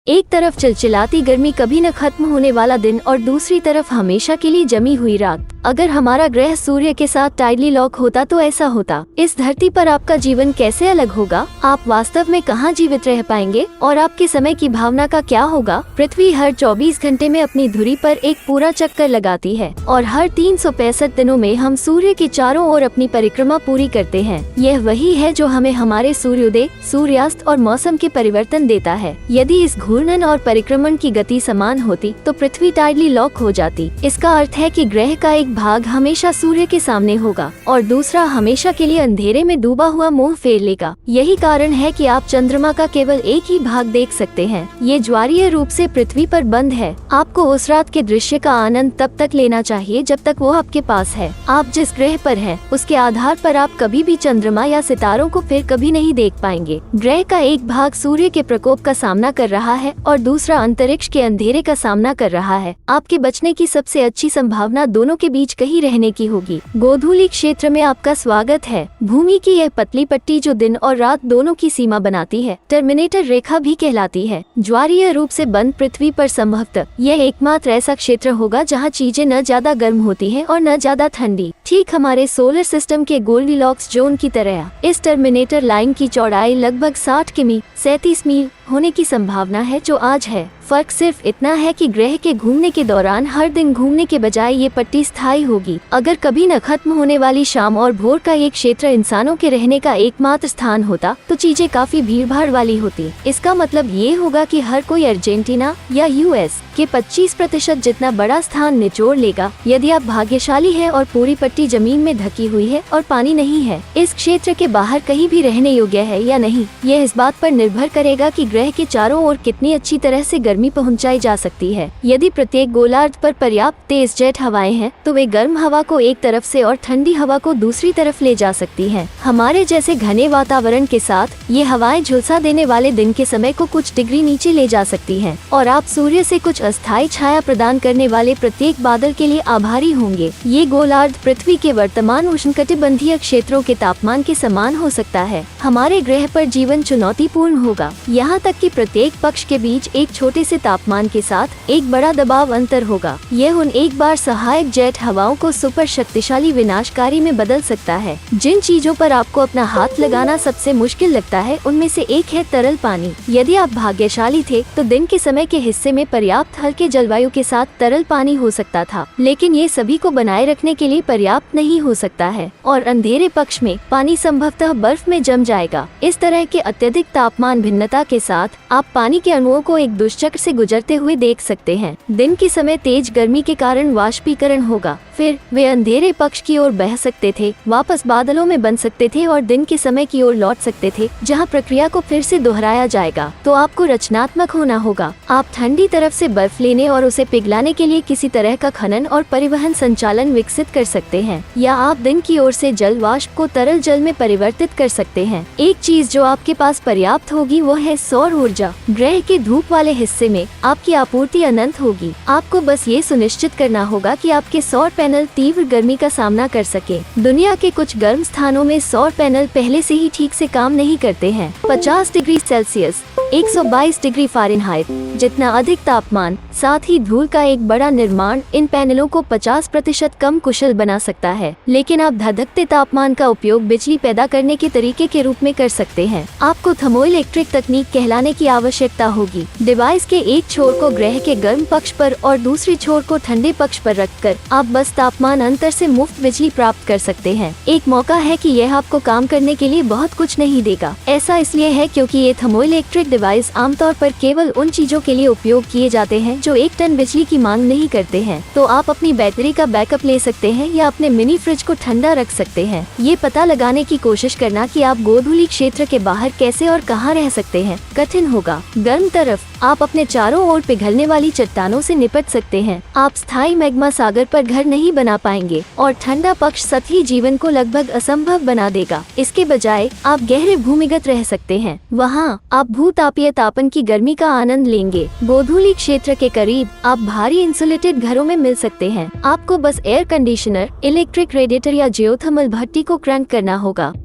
एक तरफ चिलचिलाती गर्मी, कभी न खत्म होने वाला दिन, और दूसरी तरफ हमेशा के लिए जमी हुई रात। अगर हमारा ग्रह सूर्य के साथ टाइडली लॉक होता तो ऐसा होता। इस धरती पर आपका जीवन कैसे अलग होगा? आप वास्तव में कहाँ जीवित रह पाएंगे और आपके समय की भावना का क्या होगा? पृथ्वी हर 24 घंटे में अपनी धुरी पर एक पूरा चक्कर लगाती है और हर 365 दिनों में हम सूर्य के चारों ओर अपनी परिक्रमा पूरी करते हैं। यह वही है जो हमें हमारे सूर्योदय, सूर्यास्त और मौसम के परिवर्तन देता है। यदि इस घूर्णन और परिक्रमण की गति समान होती तो पृथ्वी टाइडली लॉक हो जाती। इसका अर्थ है कि ग्रह का एक भाग हमेशा सूर्य के सामने होगा और दूसरा हमेशा के लिए अंधेरे में डूबा हुआ मुंह फेर लेगा। यही कारण है कि आप चंद्रमा का केवल एक ही भाग देख सकते हैं। ये ज्वारीय रूप से पृथ्वी पर बंद है। आपको उस रात के दृश्य का आनंद तब तक लेना चाहिए जब तक वो आपके पास है। आप जिस ग्रह पर हैं, उसके आधार पर आप कभी भी चंद्रमा या सितारों को फिर कभी नहीं देख पाएंगे। ग्रह का एक भाग सूर्य के प्रकोप का सामना कर रहा है और दूसरा अंतरिक्ष के अंधेरे का सामना कर रहा है। आपके बचने की सबसे अच्छी संभावना दोनों के बीच कहीं रहने की होगी। गोधूली क्षेत्र में आपका स्वागत है। भूमि की यह पतली पट्टी जो दिन और रात दोनों की सीमा बनाती है, टर्मिनेटर रेखा भी कहलाती है। ज्वारीय रूप से बंद पृथ्वी पर संभवतः यह एकमात्र ऐसा क्षेत्र होगा जहां चीजें न ज्यादा गर्म होती हैं और न ज्यादा ठंडी, ठीक हमारे सोलर सिस्टम के गोल्डीलॉक्स जोन की तरह। इस टर्मिनेटर लाइन की चौड़ाई लगभग 60 किमी 37 मील होने की संभावना है जो आज है। फर्क सिर्फ इतना है कि ग्रह के घूमने के दौरान हर दिन घूमने के बजाय ये पट्टी स्थायी होगी। अगर कभी न खत्म होने वाली शाम और भोर का एक क्षेत्र इंसानों के रहने का एकमात्र स्थान होता तो चीजें काफी भीड़भाड़ वाली होती। इसका मतलब ये होगा कि हर कोई अर्जेंटीना या यूएस के 25% जितना बड़ा स्थान निचोड़ लेगा। यदि आप भाग्यशाली हैं और पूरी पट्टी जमीन में ढकी हुई है और पानी नहीं है, इस क्षेत्र के बाहर कहीं भी रहने योग्य है या नहीं, यह इस बात पर निर्भर करेगा कि ग्रह के चारों ओर कितनी अच्छी तरह से गर्मी पहुंचाई जा सकती है। यदि प्रत्येक गोलार्ध पर पर्याप्त तेज जेट हवाएं हैं तो वे गर्म हवा को एक तरफ से और ठंडी हवा को दूसरी तरफ ले जा सकती हैं। हमारे जैसे घने वातावरण के साथ ये हवाएं झुलसा देने वाले दिन के समय को कुछ डिग्री नीचे ले जा सकती हैं और आप सूर्य से कुछ अस्थायी छाया प्रदान करने वाले प्रत्येक बादल के लिए आभारी होंगे। ये गोलार्ध पृथ्वी के वर्तमान उष्णकटिबंधीय क्षेत्रों के तापमान के समान हो सकता है। हमारे ग्रह पर जीवन चुनौतीपूर्ण होगा, यहाँ तक कि प्रत्येक पक्ष के बीच एक छोटे से तापमान के साथ एक बड़ा दबाव अंतर होगा। यह उन एक बार सहायक जेट हवाओं को सुपर शक्तिशाली विनाशकारी में बदल सकता है। जिन चीजों पर आपको अपना हाथ लगाना सबसे मुश्किल लगता है उनमें से एक है तरल पानी। यदि आप भाग्यशाली थे तो दिन के समय के हिस्से में पर्याप्त हल्के जलवायु के साथ तरल पानी हो सकता था, लेकिन ये सभी को बनाए रखने के लिए पर्याप्त नहीं हो सकता है और अंधेरे पक्ष में पानी संभवतः बर्फ में जम जाएगा। इस तरह के अत्यधिक तापमान भिन्नता के साथ आप पानी के अणुओं को एक दुष्चक्र से गुजरते हुए देख सकते हैं। दिन के समय तेज गर्मी के कारण वाष्पीकरण होगा, फिर वे अंधेरे पक्ष की ओर बह सकते थे, वापस बादलों में बन सकते थे और दिन के समय की ओर लौट सकते थे, जहां प्रक्रिया को फिर से दोहराया जाएगा। तो आपको रचनात्मक होना होगा। आप ठंडी तरफ से बर्फ लेने और उसे पिघलाने के लिए किसी तरह का खनन और परिवहन संचालन विकसित कर सकते हैं, या आप दिन की ओर से जल वाष्प को तरल जल में परिवर्तित कर सकते हैं। एक चीज जो आपके पास पर्याप्त होगी वो है सौर ऊर्जा। ग्रह के धूप वाले हिस्से में आपकी आपूर्ति अनंत होगी। आपको बस ये सुनिश्चित करना होगा कि आपके सौर पैनल तीव्र गर्मी का सामना कर सके। दुनिया के कुछ गर्म स्थानों में सौर पैनल पहले से ही ठीक से काम नहीं करते हैं। 50 डिग्री सेल्सियस 122 डिग्री फ़ारेनहाइट जितना अधिक तापमान, साथ ही धूल का एक बड़ा निर्माण इन पैनलों को 50% कम कुशल बना सकता है। लेकिन आप धधकते तापमान का उपयोग बिजली पैदा करने के तरीके के रूप में कर सकते हैं। आपको थर्मोइलेक्ट्रिक तकनीक कहलाने की आवश्यकता होगी। डिवाइस के एक छोर को ग्रह के गर्म पक्ष पर और दूसरी छोर को ठंडे पक्ष पर रखकर आप बस तापमान अंतर से मुफ्त बिजली प्राप्त कर सकते हैं। एक मौका है कि यह आपको काम करने के लिए बहुत कुछ नहीं देगा। ऐसा इसलिए है क्योंकि ये थर्मोइलेक्ट्रिक डिवाइस आमतौर पर केवल उन चीजों के लिए उपयोग किए जाते हैं जो 1 टन बिजली की मांग नहीं करते हैं। तो आप अपनी बैटरी का बैकअप ले सकते हैं या अपने मिनी फ्रिज को ठंडा रख सकते हैं। ये पता लगाने की कोशिश करना कि आप गोधूली क्षेत्र के बाहर कैसे और कहां रह सकते हैं कठिन होगा। गर्म तरफ आप अपने चारों ओर पिघलने वाली चट्टानों से निपट सकते हैं। आप स्थायी मैग्मा सागर पर घर नहीं बना पाएंगे और ठंडा पक्ष सतही जीवन को लगभग असंभव बना देगा। इसके बजाय आप गहरे भूमिगत रह सकते हैं। वहाँ आप भूतापीय तापन की गर्मी का आनंद लेंगे। गोधूली क्षेत्र के करीब आप भारी इंसुलेटेड घरों में मिल सकते हैं। आपको बस एयर कंडीशनर, इलेक्ट्रिक रेडिएटर या जियोथर्मल भट्टी को क्रैंक करना होगा।